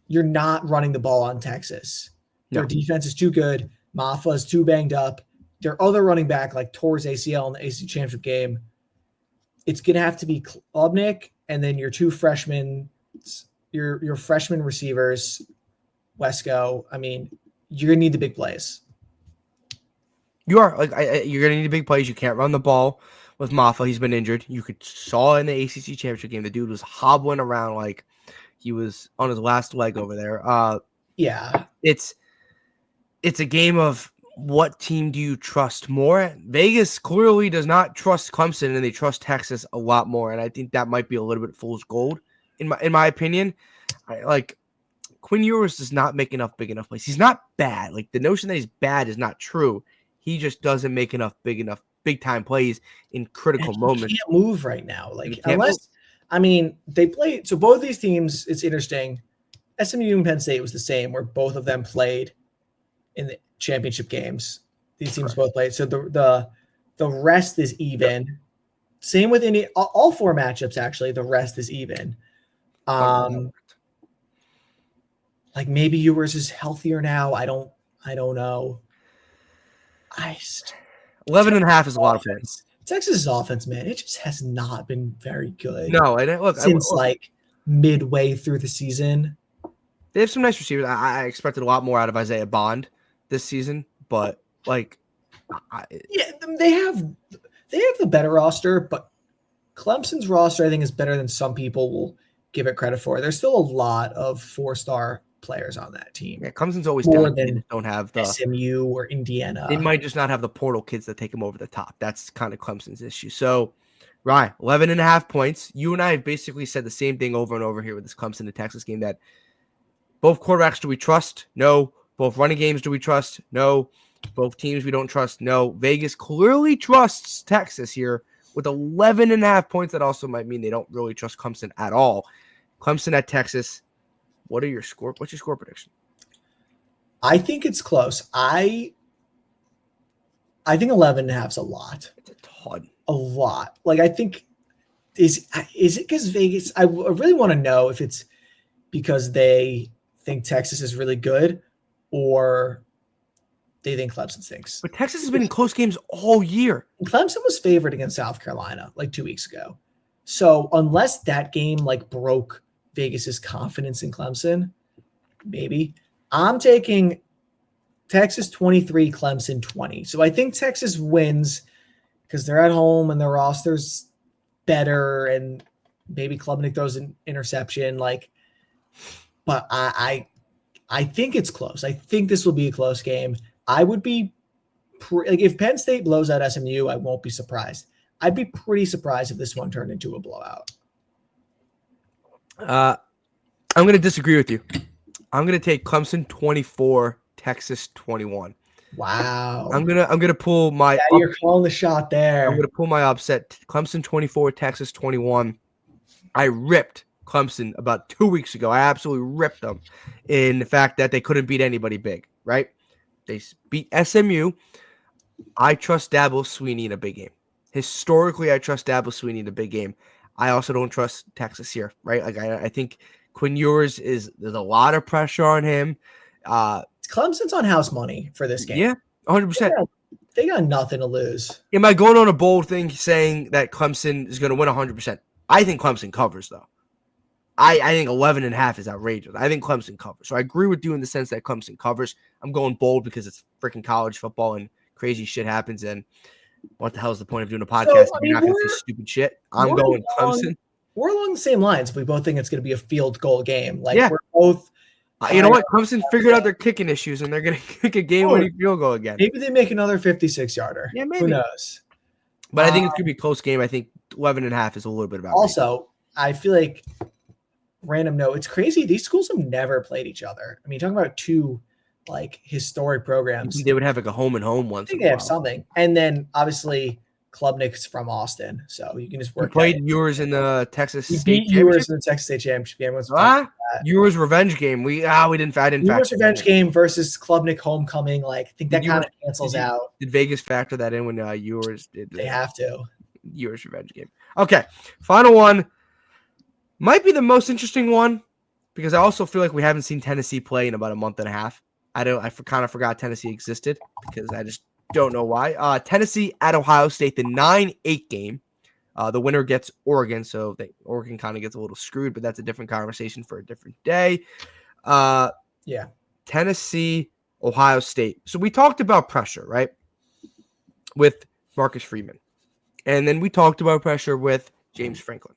you're not running the ball on Texas. No. Their defense is too good. Maffa is too banged up. Their other running back like tore his ACL in the ACC championship game. It's going to have to be Klubnik and then your two freshmen, your freshman receivers, Wesco. I mean, you're going to need the big plays. You are you're going to need the big plays. You can't run the ball with Maffa. He's been injured. You saw in the ACC championship game, the dude was hobbling around like he was on his last leg over there. Yeah, it's a game of what team do you trust more? Vegas clearly does not trust Clemson, and they trust Texas a lot more. And I think that might be a little bit fool's gold, in my opinion. Quinn Ewers does not make enough big enough plays. He's not bad. Like the notion that he's bad is not true. He just doesn't make enough big time plays in critical moments. He can't move right now. Like unless they play. So both of these teams, it's interesting. SMU and Penn State was the same, where both of them played in the championship games. These teams both played. So the rest is even. Same with all four matchups. Actually, the rest is even. Like maybe Ewers is healthier now. I don't know. 11.5 is a lot of points. Texas' offense, man, it just has not been very good. No, and look since like midway through the season. They have some nice receivers. I expected a lot more out of Isaiah Bond this season, but they have the better roster, but Clemson's roster I think is better than some people will give it credit for. There's still a lot of 4-star players on that team. Yeah, Clemson's always more down. Than don't have the SMU or Indiana. They might just not have the portal kids that take them over the top. That's kind of Clemson's issue. So, Ryan, 11.5 points. You and I have basically said the same thing over and over here with this Clemson to Texas game, that both quarterbacks do we trust? No. Both running games do we trust? No. Both teams we don't trust? No. Vegas clearly trusts Texas here with 11.5 points. That also might mean they don't really trust Clemson at all. Clemson at Texas. What's your score prediction? I think it's close. I think 11.5 is a lot. It's a ton. A lot. Like I think is it because Vegas? I really want to know if it's because they think Texas is really good, or they think Clemson stinks. But Texas has been in close games all year. Clemson was favored against South Carolina like 2 weeks ago. So unless that game like broke Vegas's confidence in Clemson, maybe. I'm taking Texas 23, Clemson 20. So I think Texas wins because they're at home and their roster's better, and maybe Klubnik throws an interception. But I think it's close. I think this will be a close game. I would be if Penn State blows out SMU, I won't be surprised. I'd be pretty surprised if this one turned into a blowout. I'm going to disagree with you. I'm going to take Clemson 24, Texas 21. Wow. I'm gonna pull my. Yeah, you're calling the shot there. I'm gonna pull my upset. Clemson 24, Texas 21. I ripped Clemson about 2 weeks ago. I absolutely ripped them in the fact that they couldn't beat anybody big. Right? They beat SMU. I trust Dabo Swinney in a big game. Historically, I trust Dabo Swinney in a big game. I also don't trust Texas here. Right? Like I think Quinn Ewers there's a lot of pressure on him. Clemson's on house money for this game. Yeah, 100%. They got nothing to lose. Am I going on a bold thing saying that Clemson is going to win 100%? I think Clemson covers, though. I think 11.5 is outrageous. I think Clemson covers. So I agree with you in the sense that Clemson covers. I'm going bold because it's freaking college football and crazy shit happens. And what the hell is the point of doing a podcast if you're not going to say stupid shit? I'm going Clemson. We're along the same lines. We both think it's going to be a field goal game. We're both. You know what? Clemson figured out their kicking issues, and they're going to kick a game-winning field goal again. Maybe they make another 56-yarder. Yeah, maybe. Who knows? But I think it's going to be a close game. I think 11.5 is a little bit about. Also, I feel like random note. It's crazy. These schools have never played each other. I mean, talking about two like historic programs. They would have like a home and home I once. think they have something. And then obviously Klubnik's from Austin, so you can just work. You played yours in the Texas You State beat yours in the Texas State Championship game. Yours revenge game. We didn't. I didn't. Yours revenge game versus Klubnik homecoming. Like I think that kind of cancels out. Did Vegas factor that in when yours did? They have to. Yours revenge game. Okay, final one. Might be the most interesting one because I also feel like we haven't seen Tennessee play in about a month and a half. I kind of forgot Tennessee existed because I just don't know why. Tennessee at Ohio State, the 9-8 game. The winner gets Oregon, so Oregon kind of gets a little screwed, but that's a different conversation for a different day. Yeah. Tennessee, Ohio State. So we talked about pressure, right? With Marcus Freeman. And then we talked about pressure with James Franklin.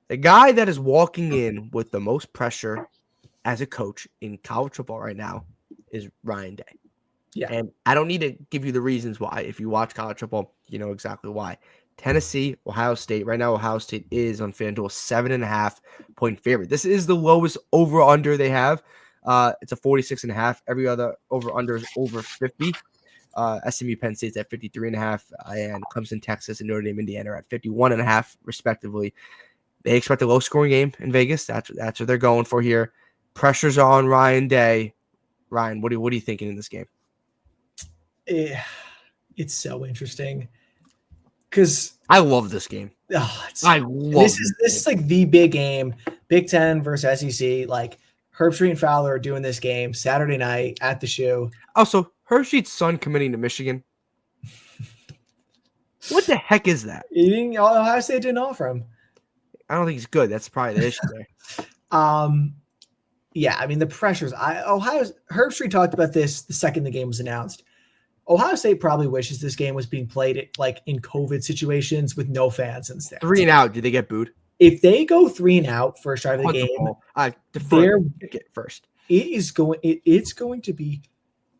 The guy that is walking in with the most pressure as a coach in college football right now is Ryan Day. Yeah. And I don't need to give you the reasons why. If you watch college football, you know exactly why. Tennessee, Ohio State. Right now, Ohio State is on FanDuel 7.5-point favorite. This is the lowest over-under they have. It's a 46.5. Every other over-under is over 50. SMU Penn State's at 53.5, and Clemson, Texas, and Notre Dame, Indiana are at 51.5, respectively. They expect a low-scoring game in Vegas. That's what they're going for here. Pressure's on Ryan Day. Ryan, what are you thinking in this game? It's so interesting because I love this game. This is like the big game. Big Ten versus SEC. Like Herbstreit and Fowler are doing this game Saturday night at the Shoe. Also, Herbstreit's son committing to Michigan. What the heck is that? Ohio State didn't offer him. I don't think he's good. That's probably the issue there. Yeah, I mean the pressures. Herbstreit talked about this the second the game was announced. Ohio State probably wishes this game was being played like in COVID situations with no fans and stuff. 3 and out. Did they get booed? If they go 3 and out first drive of the game, it's going to be.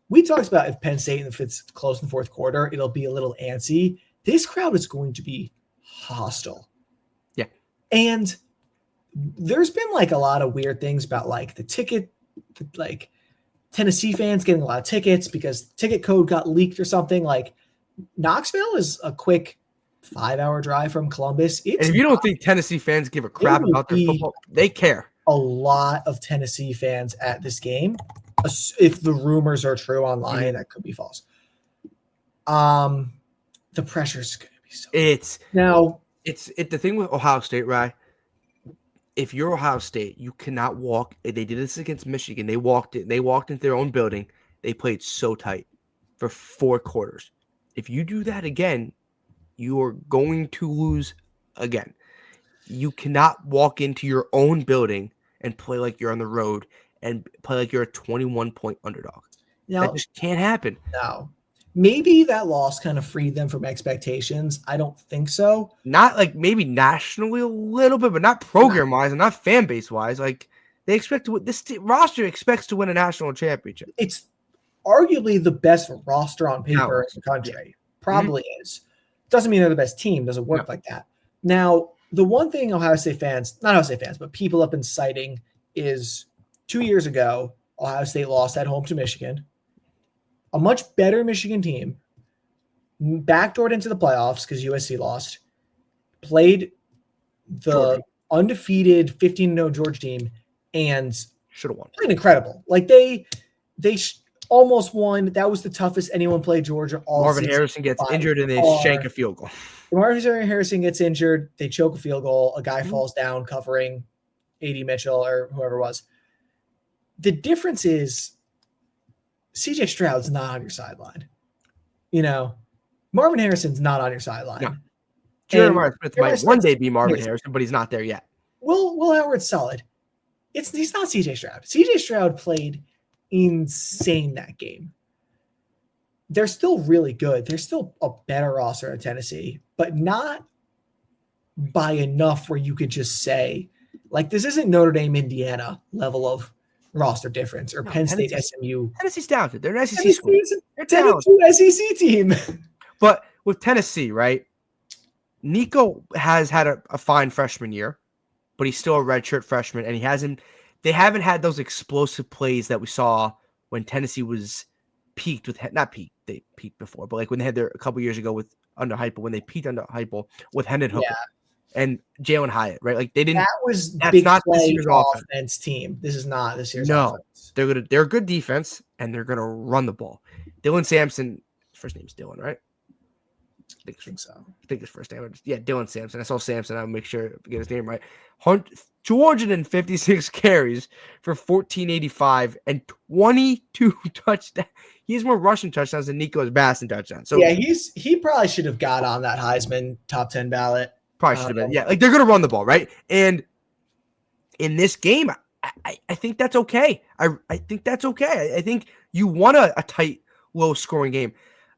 We talked about if Penn State, if it's close in the fourth quarter, it'll be a little antsy. This crowd is going to be hostile. Yeah, and there's been like a lot of weird things about like the ticket, like Tennessee fans getting a lot of tickets because ticket code got leaked or something. Like Knoxville is a quick 5-hour drive from Columbus. And if you don't think Tennessee fans give a crap about their football, they care. A lot of Tennessee fans at this game. If the rumors are true online, that could be false. The pressure's going to be so. It's the thing with Ohio State, right? If you're Ohio State, you cannot walk. They did this against Michigan. They walked into their own building. They played so tight for 4 quarters. If you do that again, you are going to lose again. You cannot walk into your own building and play like you're on the road and play like you're a 21-point underdog. Now, that just can't happen. No. Maybe that loss kind of freed them from expectations. I don't think so. Not like maybe nationally a little bit, but not program-wise and not fan base-wise. Like they expect to. This roster expects to win a national championship. It's arguably the best roster on paper in the country. Yeah. Probably is. Doesn't mean they're the best team. Doesn't work like that. Now, the one thing Ohio State fans, not Ohio State fans, but people have been citing is 2 years ago, Ohio State lost at home to Michigan. A much better Michigan team, backdoored into the playoffs because USC lost, played the Georgia. Undefeated 15-0 Georgia team, and should have won. Played incredible. Like they almost won. That was the toughest anyone played Georgia all Marvin Harrison gets injured and they shank a field goal. Marvin Harrison gets injured. They choke a field goal. A guy falls down covering A.D. Mitchell or whoever it was. The difference is C.J. Stroud's not on your sideline. You know, Marvin Harrison's not on your sideline. No. Jeremiah Smith might one day be Marvin Harrison, but he's not there yet. Will Howard's solid. He's not C.J. Stroud. C.J. Stroud played insane that game. They're still really good. They're still a better roster in Tennessee, but not by enough where you could just say, like, this isn't Notre Dame, Indiana level of roster difference or Penn State, SMU. Tennessee's talented. They're an SEC school. They're talented. SEC team. But with Tennessee, right, Nico has had a fine freshman year, but he's still a redshirt freshman, and they haven't had those explosive plays that we saw when Tennessee was peaked with, not peaked, they peaked before, but like when they had a couple years ago with under Heupel, when they peaked under Heupel with Hendon Hooker and Jalen Hyatt, right? Like they didn't. That was That's big not play this year's offense team. This is not this year's offense. They're a good defense, and they're gonna run the ball. Dylan Sampson, his first name's Dylan, right? I think so. I think his first name. Yeah, Dylan Sampson. I saw Sampson. I'll make sure to get his name right. 256 carries for 1485 and 22 touchdowns. He has more rushing touchdowns than Nico's passing touchdowns. So yeah, he probably should have got on that Heisman top 10 ballot. Probably should have been. Yeah, like they're gonna run the ball, right? And in this game, I think that's okay. I think that's okay. I think you want a tight, low-scoring game.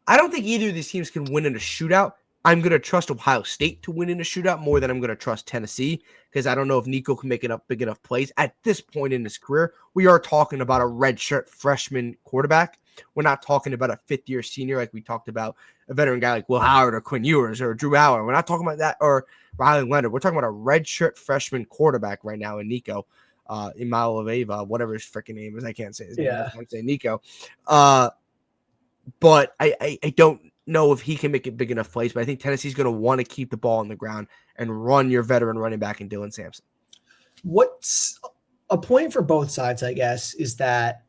I don't think either of these teams can win in a shootout. I'm going to trust Ohio State to win in a shootout more than I'm going to trust Tennessee because I don't know if Nico can make big enough plays. At this point in his career, we are talking about a redshirt freshman quarterback. We're not talking about a fifth-year senior like we talked about a veteran guy like Will Howard or Quinn Ewers or Drew Allen. We're not talking about that or Riley Leonard. We're talking about a redshirt freshman quarterback right now in Nico. Imalaveva, whatever his freaking name is. I can't say his name. I can't say Nico. But I don't know if he can make it big enough plays, but I think Tennessee's going to want to keep the ball on the ground and run your veteran running back in Dylan Sampson. What's a point for both sides, I guess, is that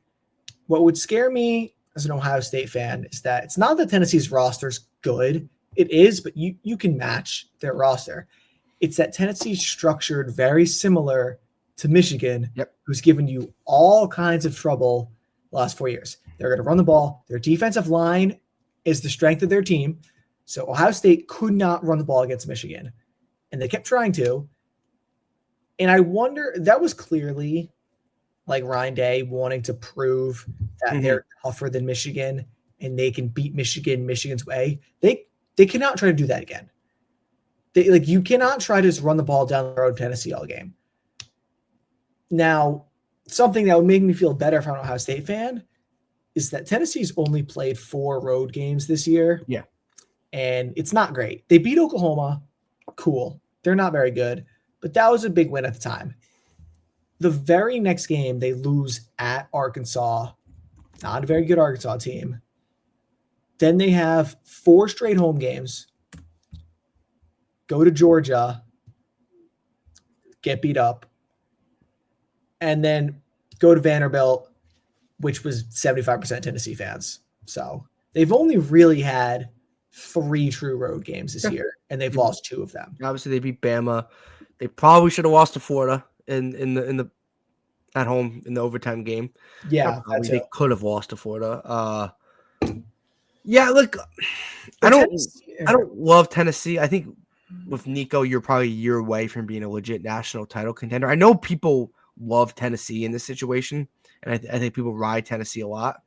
what would scare me as an Ohio State fan is that it's not that Tennessee's roster's good. It is, but you can match their roster. It's that Tennessee's structured very similar to Michigan, who's given you all kinds of trouble the last 4 years. They're going to run the ball. Their defensive line is the strength of their team. So Ohio State could not run the ball against Michigan. And they kept trying to. And I wonder, that was clearly like Ryan Day wanting to prove that they're tougher than Michigan and they can beat Michigan's way. They cannot try to do that again. You cannot try to just run the ball down the road Tennessee all game. Now, something that would make me feel better if I'm an Ohio State fan is that Tennessee's only played 4 road games this year. Yeah. And it's not great. They beat Oklahoma. Cool. They're not very good, but that was a big win at the time. The very next game, they lose at Arkansas. Not a very good Arkansas team. Then they have 4 straight home games. Go to Georgia. Get beat up. And then go to Vanderbilt, which was 75% Tennessee fans. So they've only really had 3 true road games this year, and they've lost 2 of them. Obviously, they beat Bama. They probably should have lost to Florida in the at home in the overtime game. Yeah, they could have lost to Florida. Yeah, look, I don't love Tennessee. I think with Nico, you're probably a year away from being a legit national title contender. I know people love Tennessee in this situation, and I think people ride Tennessee a lot.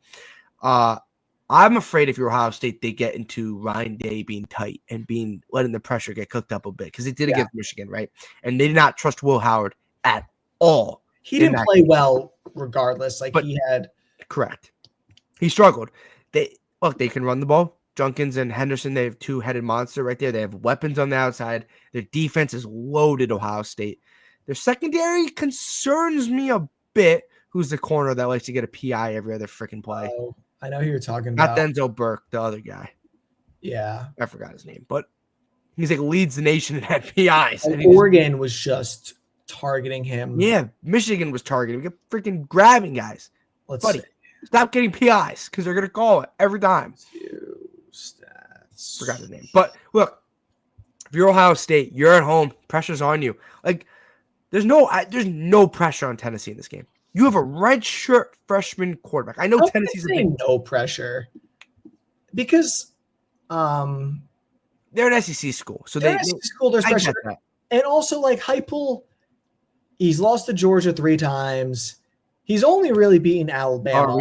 I'm afraid if you're Ohio State, they get into Ryan Day being tight and letting the pressure get cooked up a bit because they did against Michigan, right? And they did not trust Will Howard at all. He didn't play well regardless. He had correct. He struggled. They can run the ball. Junkins and Henderson, they have 2-headed monster right there. They have weapons on the outside. Their defense is loaded, Ohio State. Their secondary concerns me a bit. Who's the corner that likes to get a PI every other freaking play? Oh, I know who you're talking about. Not Denzel Burke, the other guy. Yeah. I forgot his name. But he's leads the nation in that PIs. And Oregon was just targeting him. Yeah, Michigan was targeting him. Freaking grabbing guys. Buddy, stop getting PIs because they're going to call it every time. Stats. Forgot his name. But look, if you're Ohio State, you're at home. Pressure's on you. There's no pressure on Tennessee in this game. You have a redshirt freshman quarterback. I know Tennessee's no pressure because they're an SEC school, so they're an SEC school. There's pressure, and also Heupel. He's lost to Georgia 3 times. He's only really beaten Alabama.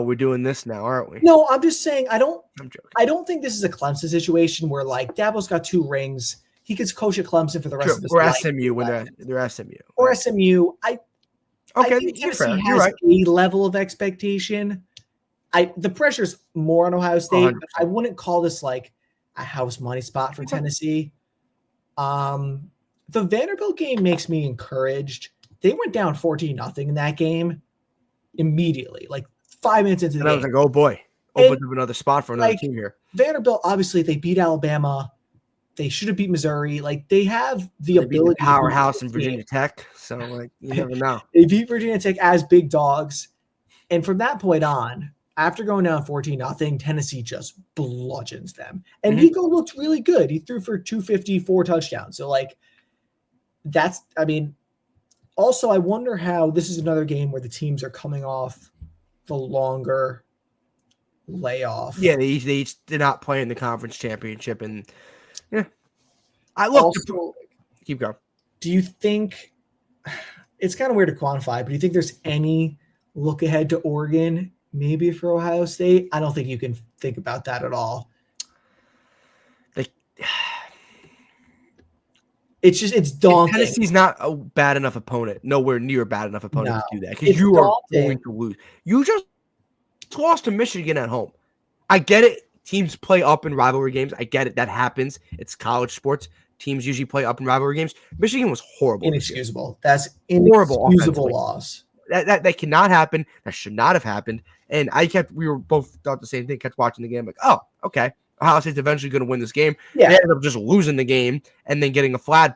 We're doing this now, aren't we? No, I'm just saying. I'm joking. I don't think this is a Clemson situation where Dabo's got 2 rings. He could coach at Clemson for the rest of his life. Or SMU when they're SMU. Or SMU. I think you're Tennessee fair. has You're right. a level of expectation. The pressure's more on Ohio State. But I wouldn't call this a house money spot for Tennessee. The Vanderbilt game makes me encouraged. They went down 14-0 in that game immediately, like 5 minutes into the And I was game. like, oh boy, opens up another spot for another team here. Vanderbilt, obviously, they beat Alabama. They should have beat Missouri. Like, they have the ability. Beat the powerhouse in Virginia Tech. So, like, you never know. They beat Virginia Tech as big dogs. And from that point on, after going down 14-0, Tennessee just bludgeons them. And Nico looked really good. He threw for 254 touchdowns. So, like, also, I wonder how this is another game where the teams are coming off the longer layoff. Yeah, they each did not play in the conference championship. And, yeah. Keep going. Do you think it's kind of weird to quantify, but do you think there's any look ahead to Oregon, maybe for Ohio State? I don't think you can think about that at all. It's daunting. Tennessee's not a bad enough opponent, nowhere near a bad enough opponent to do that, because you are going to lose. You just lost to Michigan at home. I get it. Teams play up in rivalry games. I get it. That happens. It's college sports. Teams usually play up in rivalry games. Michigan was horrible. Inexcusable. That's inexcusable loss. That cannot happen. That should not have happened. And we were both thought the same thing. Kept watching the game, like, oh, okay. Ohio State's eventually going to win this game. Yeah. They ended up just losing the game and then getting a flag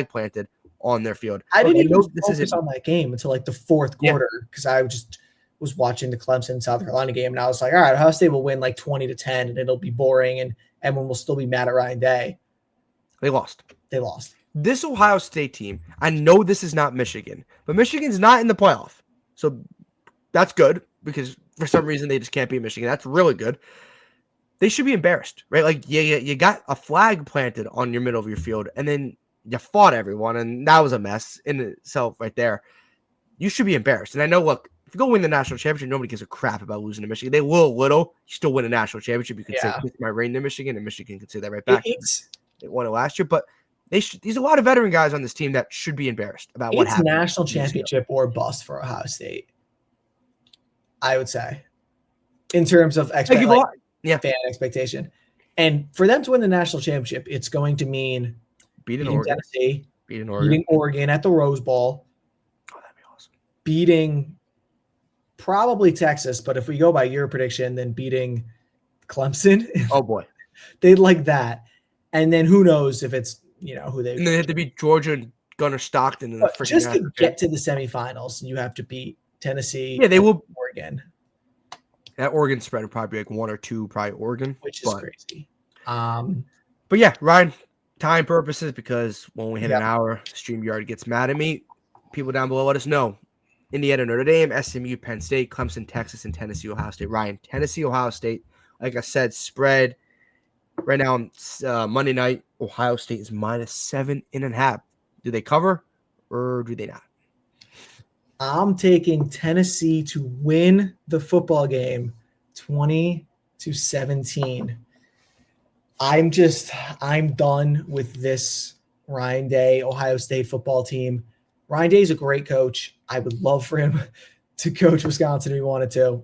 planted on their field. I didn't even focus on that game until like the fourth quarter, because I just was watching the Clemson South Carolina game, and I was like, all right, Ohio State will win like 20-10, and it'll be boring, and everyone will still be mad at Ryan Day. They lost. This Ohio State team, I know this is not Michigan, but Michigan's not in the playoff. So that's good, because for some reason they just can't beat Michigan. That's really good. They should be embarrassed, right? Like, you got a flag planted on your middle of your field, and then you fought everyone, and that was a mess in itself right there. You should be embarrassed. And I know, look, if you go win the national championship, nobody gives a crap about losing to Michigan. They will a little. You still win a national championship. You can say, "Kiss my reign to Michigan," and Michigan can say that right back. They won it last year, but there's a lot of veteran guys on this team that should be embarrassed about what happened. It's national championship or bust for Ohio State, I would say, in terms of fan expectation. And for them to win the national championship, it's going to mean beating Tennessee, beating Oregon at the Rose Bowl. Oh, that'd be awesome. Beating probably Texas, but if we go by your prediction, then beating Clemson. Oh boy. They'd like that. And then who knows if it's, who they. And they have to beat Georgia and Gunnar Stockton in the freaking. Just to get to the semifinals, you have to beat Tennessee. Yeah, they will. Oregon. That Oregon spread would probably be like 1 or 2, probably Oregon, which is crazy. But yeah, Ryan, time purposes, because when we hit an hour, StreamYard gets mad at me. People down below, let us know. Indiana, Notre Dame, SMU, Penn State, Clemson, Texas, and Tennessee, Ohio State. Ryan, Tennessee, Ohio State. Like I said, spread right now on Monday night. Ohio State is -7.5. Do they cover or do they not? I'm taking Tennessee to win the football game 20-17. I'm done with this Ryan Day Ohio State football team. Ryan Day is a great coach. I would love for him to coach Wisconsin if he wanted to.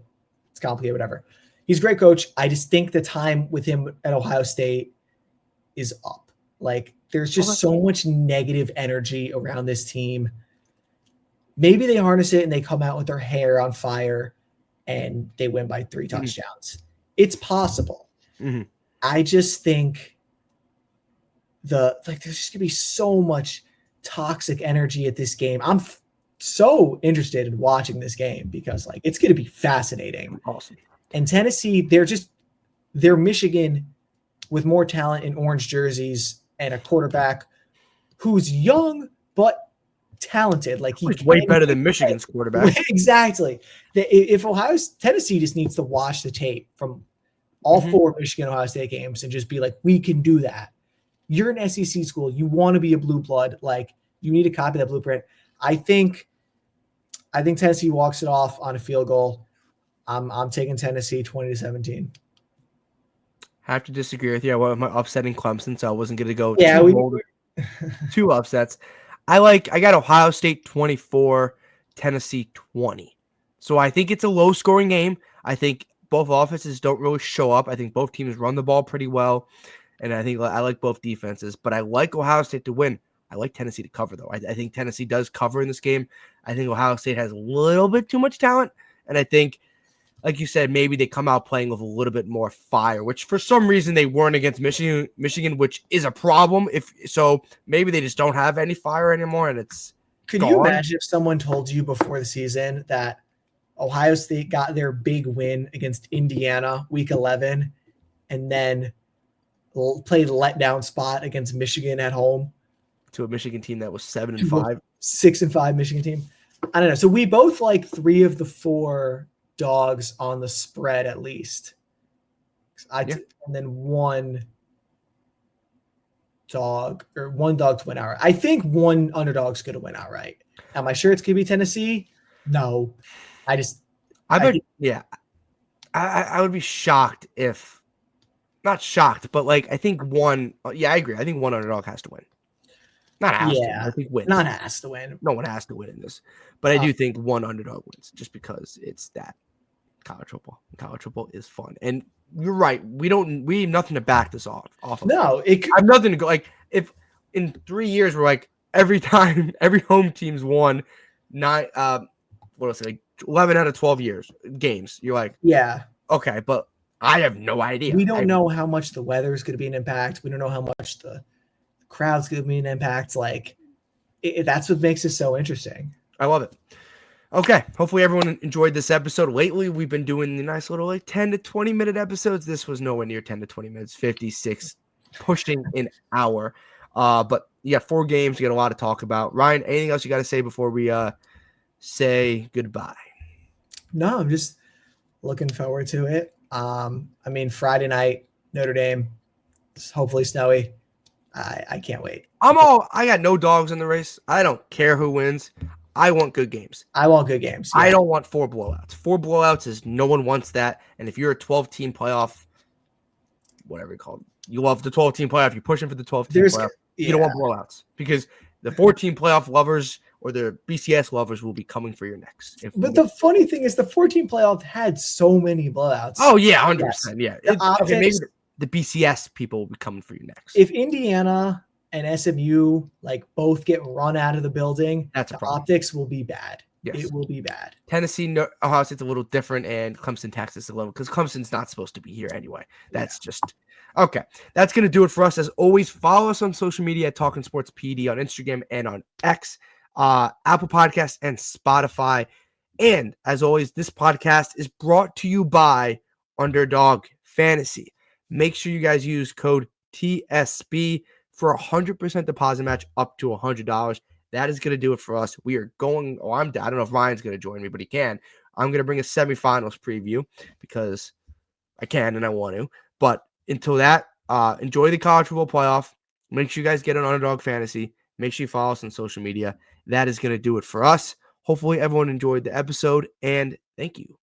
It's complicated, whatever. He's a great coach. I just think the time with him at Ohio State is up. Like, there's just so much negative energy around this team. Maybe they harness it and they come out with their hair on fire and they win by 3 touchdowns. It's possible. Mm-hmm. I just think there's just gonna be so much toxic energy at this game. I'm so interested in watching this game because it's gonna be fascinating. Awesome. And Tennessee, they're Michigan with more talent in orange jerseys and a quarterback who's young but talented. Like, he's way better than Michigan's quarterback. Exactly. If Tennessee just needs to watch the tape from all 4 Michigan Ohio State games and just be like, we can do that. You're an SEC school. You want to be a blue blood. Like, you need to copy that blueprint. I think Tennessee walks it off on a field goal. I'm taking Tennessee 20-17. Have to disagree with you. I went with my upsetting Clemson, so I wasn't going to go two upsets. I got Ohio State 24, Tennessee 20. So I think it's a low-scoring game. I think both offenses don't really show up. I think both teams run the ball pretty well. and I think I like both defenses, but I like Ohio State to win. I like Tennessee to cover, though. I think Tennessee does cover in this game. I think Ohio State has a little bit too much talent, and I think, like you said, maybe they come out playing with a little bit more fire, which for some reason they weren't against Michigan, which is a problem. So maybe they just don't have any fire anymore, and it's Could gone. you imagine if someone told you before the season that Ohio State got their big win against Indiana week 11 and then played letdown spot against Michigan at home? To a Michigan team that was 7-5. 6-5 Michigan team. I don't know. So we both like 3 of the 4 dogs on the spread at least. And then one dog to win outright. I think one underdog's going to win outright. Am I sure it's going to be Tennessee? No. I would be shocked if, not shocked, but like I think one. Yeah, I agree. I think one underdog has to win. Not has to. I think wins. Not has to win. No one has to win in this, but I do think one underdog wins just because it's that college football. College football is fun, and you're right. We have nothing to back this off of. No, I have nothing to go. Like if in 3 years we're like every time every home team's won 9. What was it? Like 11 out of 12 games. You're like, yeah, okay, but I have no idea. We don't know how much the weather is going to be an impact. We don't know how much the crowd's going to be an impact. Like that's what makes it so interesting. I love it. Okay, hopefully everyone enjoyed this episode. Lately, we've been doing the nice little like 10 to 20 minute episodes. This was nowhere near 10 to 20 minutes, 56, pushing an hour. But you got 4 games. You got a lot to talk about. Ryan, anything else you got to say before we say goodbye? No, I'm just looking forward to it. Friday night, Notre Dame, hopefully snowy. I can't wait. I got no dogs in the race. I don't care who wins. I want good games. I want good games. Yeah. I don't want 4 blowouts. 4 blowouts is no one wants that. And if you're a 12-team playoff, whatever you call it, you love the 12-team playoff. You're pushing for the 12-team playoff. You don't want blowouts because the 14 playoff lovers or the BCS lovers will be coming for your necks. But the funny thing is the 14 playoff had so many blowouts. Oh, yeah, 100%. Yes. Yeah. Okay, maybe the BCS people will be coming for your necks. If Indiana and SMU both get run out of the building, the optics will be bad. Yes. It will be bad. Tennessee, Ohio State's a little different, and Clemson, Texas, a little because Clemson's not supposed to be here anyway. That's just okay. That's gonna do it for us. As always, follow us on social media at Talking Sports PD on Instagram and on X, Apple Podcasts, and Spotify. And as always, this podcast is brought to you by Underdog Fantasy. Make sure you guys use code TSB for a 100% deposit match up to $100. That is going to do it for us. We are going. I don't know if Ryan's going to join me, but he can. I'm going to bring a semifinals preview because I can and I want to. But until that, enjoy the college football playoff. Make sure you guys get on Underdog Fantasy. Make sure you follow us on social media. That is going to do it for us. Hopefully everyone enjoyed the episode, and thank you.